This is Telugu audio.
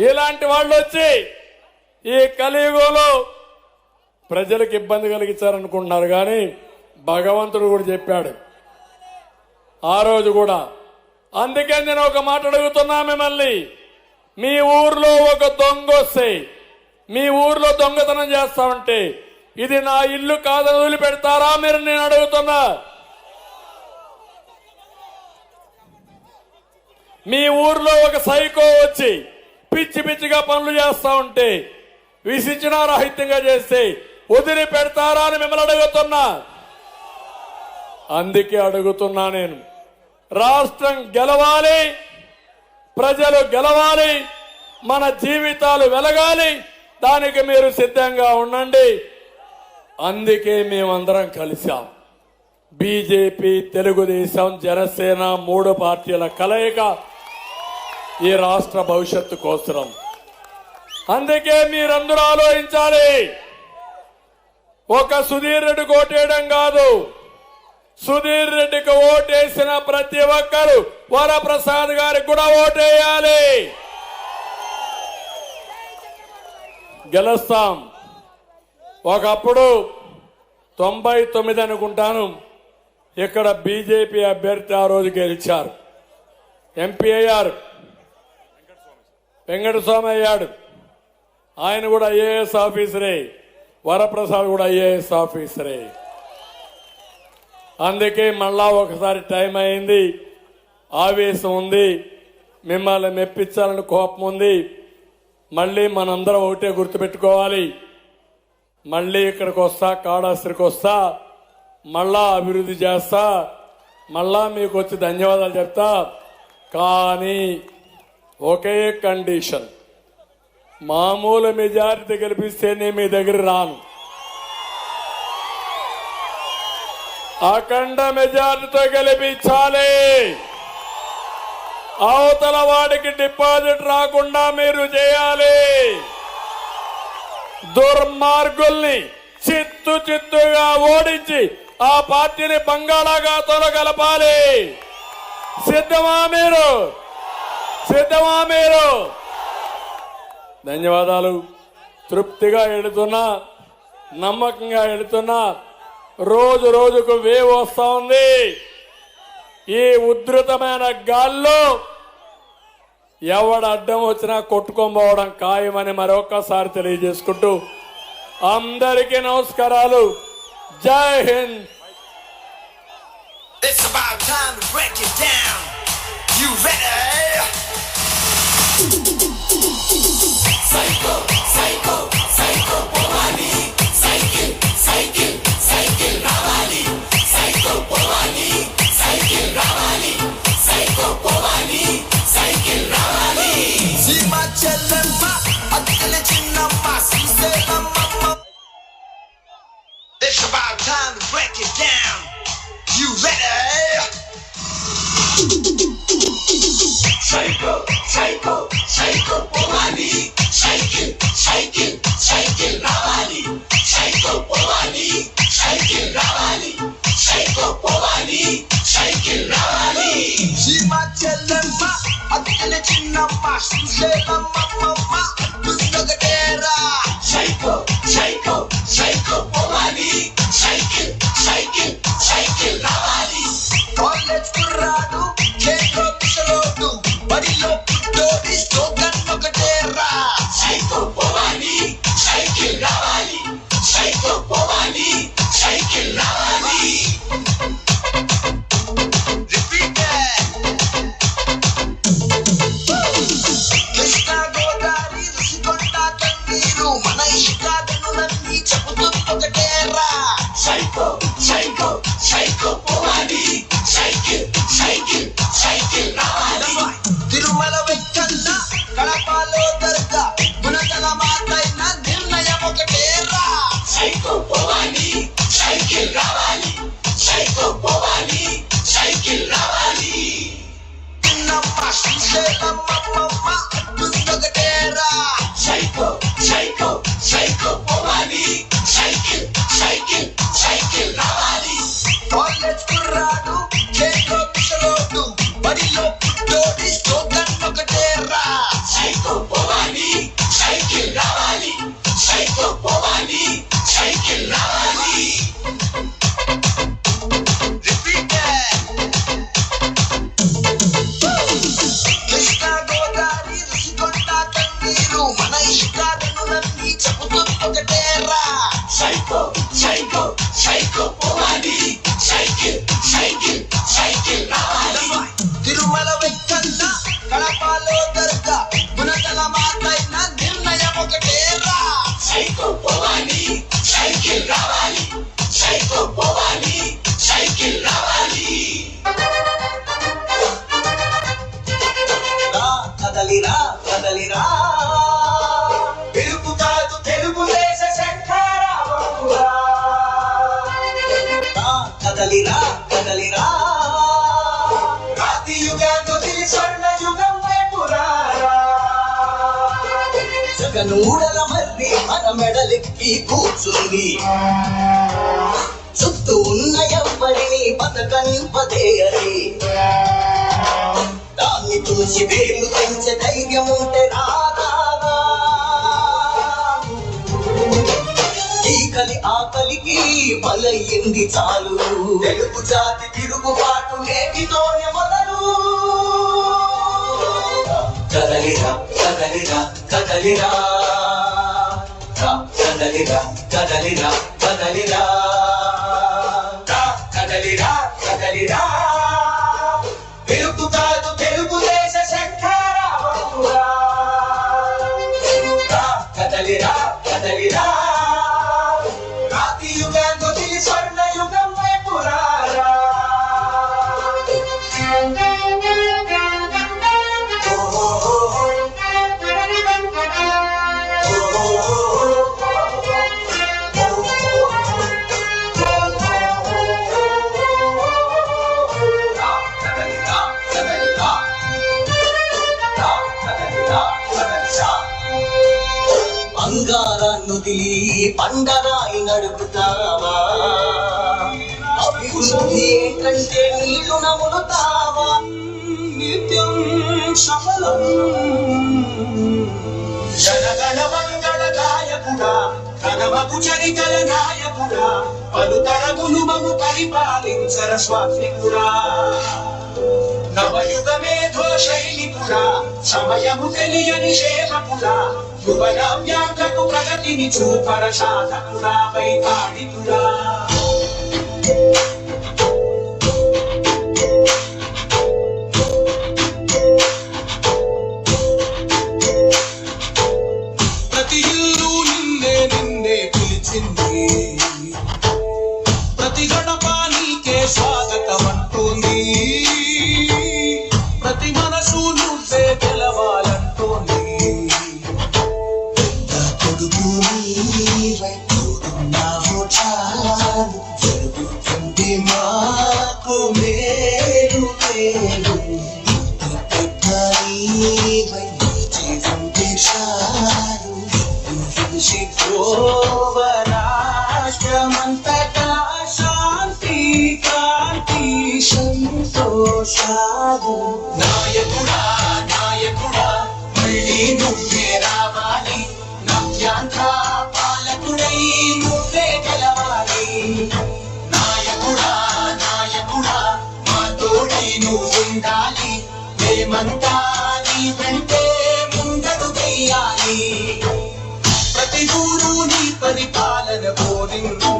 ఇలాంటి వాళ్ళు వచ్చి ఈ కలియుగంలో ప్రజలకు ఇబ్బంది కలిగించారనుకుంటున్నారు. కానీ భగవంతుడు కూడా చెప్పాడు ఆ రోజు కూడా. అందుకే నేను ఒక మాట అడుగుతున్నా మిమ్మల్ని, మీ ఊర్లో ఒక దొంగ వస్తే, మీ ఊర్లో దొంగతనం చేస్తా ఉంటే ఇది నా ఇల్లు కాదని వదిలిపెడతారా మీరు? నేను అడుగుతున్నా. మీ ఊర్లో ఒక సైకో వచ్చి పిచ్చి పిచ్చిగా పనులు చేస్తా ఉంటే, విశించనారాహిత్యంగా చేస్తే వదిలిపెడతారా అని మిమ్మల్ని అడుగుతున్నా. అందుకే అడుగుతున్నా నేను, రాష్ట్రం గెలవాలి, ప్రజలు గెలవాలి, మన జీవితాలు వెలగాలి, దానికి మీరు సిద్ధంగా ఉండండి. అందుకే మేమందరం కలిసాం. బీజేపీ, తెలుగుదేశం, జనసేన 3 పార్టీల కలయిక ఈ రాష్ట్ర భవిష్యత్తు కోసం. అందుకే మీరందరూ ఆలోచించాలి. ఒక సుధీర్ రెడ్డికి ఓటేయడం కాదు, సుధీర్ రెడ్డికి ఓటేసిన ప్రతి ఒక్కరు వరప్రసాద్ గారికి కూడా ఓటేయాలి. గెలుస్తాం. ఒకప్పుడు 99 అనుకుంటాను ఇక్కడ బీజేపీ అభ్యర్థి ఆ రోజు గెలిచారు. ఎంపీ అయ్యారు, వెంకటస్వామి అయ్యాడు. ఆయన కూడా ఐఏఎస్ ఆఫీసరే, వరప్రసాద్ కూడా ఐఏఎస్ ఆఫీసరే. అందుకే మళ్ళా ఒకసారి టైం అయింది, ఆవేశం ఉంది, మిమ్మల్ని మెప్పించాలని కోపం ఉంది. మళ్ళీ మనందరం ఒకటే గుర్తుపెట్టుకోవాలి. మళ్ళీ ఇక్కడికి వస్తా, కాళహస్తికి వస్తా, మళ్ళా అభివృద్ధి చేస్తా, మళ్ళా మీకు వచ్చి ధన్యవాదాలు చెప్తా. కానీ ఒకే కండిషన్, మామూలు మెజారిటీ గెలిపిస్తే నేను మీ దగ్గర రాను. అఖండ మెజారిటీతో గెలిపించాలి. అవతల వాడికి డిపాజిట్ రాకుండా మీరు చేయాలి. దుర్మార్గుల్ని చిత్తుగా ఓడించి ఆ పార్టీని బంగాళాఖాతంలో కలపాలి. సిద్ధమా మీరు? సిద్ధమా మీరు? ధన్యవాదాలు. తృప్తిగా వెళుతున్నా, నమ్మకంగా వెళుతున్నా. రోజు రోజుకు వేవ్ వస్తా ఉంది. ఈ ఉధృతమైన గాల్లో ఎవడ అడ్డం వచ్చినా కొట్టుకోబోవడం ఖాయమని మరొకసారి తెలియజేసుకుంటూ అందరికీ నమస్కారాలు. జై Hind. It's about time to break it down. You ready? Psycho, psycho, psycho, Bhavani. Cycle, cycle, cycle, Ravani. Psycho, Bhavani. Cycle, Ravani. Psycho, Bhavani. Cycle, Ravani. Sima Chellamma, Akkale Chinnamma, Sriselamma. It's about time to break it down. You ready? Psycho, psycho, psycho, Bhavani. Cycle, cycle, cycle, Ravani. Psycho, Bhavani. Cycle, Ravani. Psycho, Bhavani. Cycle, Ravani. Sima Chellamma, Akkale Chinnamma, Sriselamma, Addunagatera. Psycho, psycho, psycho, Bhavani. Cycle, cycle, cycle, Ravani. College kurradu, Kendra Pisalodu, Badilo Puttodi, Slogan Nagatera. Psycho, Bhavani. Cycle, Ravani. Psycho, Bhavani. Cycle, Ravani. Repeat that. Krishna Godavari, Rusikonda Kanneeru, Mana Ishkadanu Nanni Chaputundokatera. Psycho, psycho, psycho, Bhavani. Cycle, cycle, cycle, Ravani. Tirumala Venkalla, Kadapalo Darga, Gunatala Mataina, Nirnayam Okatera. Psycho, Bhavani. Cycle, Ravani. Psycho, Bhavani. Cycle, Ravani. Chinnamma, Sriselamma, Addunagatera. Psycho, psycho, psycho, Bhavani. Cycle, cycle, cycle, Ravani. College kurradu, Kendra Pisalodu, Badilo Puttodi, Slogan Nagatera. Psycho, Bhavani. Psycho పోవాలి సైకిల్ రావాలి సైకో పోవాలి సైకిల్ రావాలి కదలిరా కదలిరా తెలుగు కాదు తెలుగుదేశ శంఖారావంగా కదలిరా కదలిరా రాతి యుగాన్ని వదిలి స్వర్ణ యుగం వైపురారా జగనూడల మర్రి మన మెడలెక్కి కూర్చుంది చుట్టూ ఉన్న ఎవ్వరిని బతకనివ్వదే అని దాన్ని తులసి వేలు పెంచే ధైర్యం ఉంటే రాదా ఈ కలి ఆకలికి బలయ్యింది చాలు తెలుగు జాతి తిరుగుబాటు నేటితోనే మొదలు కదలిరా కదలిరా కదలిరా కదలిరా కదలిరా కదలిరా కదలిరా కదలిరా తెలుగు కాదు తెలుగుదేశ శంఖారావంగా కదలిరా కదలిరా రాతి యుగాన్ని వదిలి స్వర్ణ యుగం వైపురారా బంగారాన్నుదిలి పండరాయి నడుపుతావా అభివృద్ధి ఏంటంటే నీళ్లు నములుతావా నిత్యం సఫలం జనగణ మంగళ గాయకుడా ఘనమగు చరితల నాయకుడా పలుతరములు మము పరిపాలించర స్వామికుడా నవయుగమేధో శైలికుడా సమయము తెలియని సేవకుడా యువనవ్యాంధ్రకు ప్రగతిని చూపర సాధకుడా వైతాళికుడా ప్రతి ఇల్లు నిన్నే నిన్నే పిలిచింది ప్రతి గడప నీకే స్వాగతం అంటుంది ప్రతి మనసు నువ్వే గెలవాలంటోంది కొడుకు నీవైతున్నావు చాలు జరుగుతుంది మాకు మేలు మేలు నీవై జీవించే చాలు రాష్ట్రమంతటా శాంతి కాంతి సంతోషాలు నాయకుడా నాయకుడా మళ్ళీ నువ్వే రావాలి నవ్యాంధ్ర పాలకుడై నువ్వే గెలవాలి నాయకుడా నాయకుడా మా తోడై నువ్వు ఉండాలి మేమంతా నీ వెంటే ముందడు వెయ్యాలి ప్రతి ఊరు నీ పరిపాలన కోరింది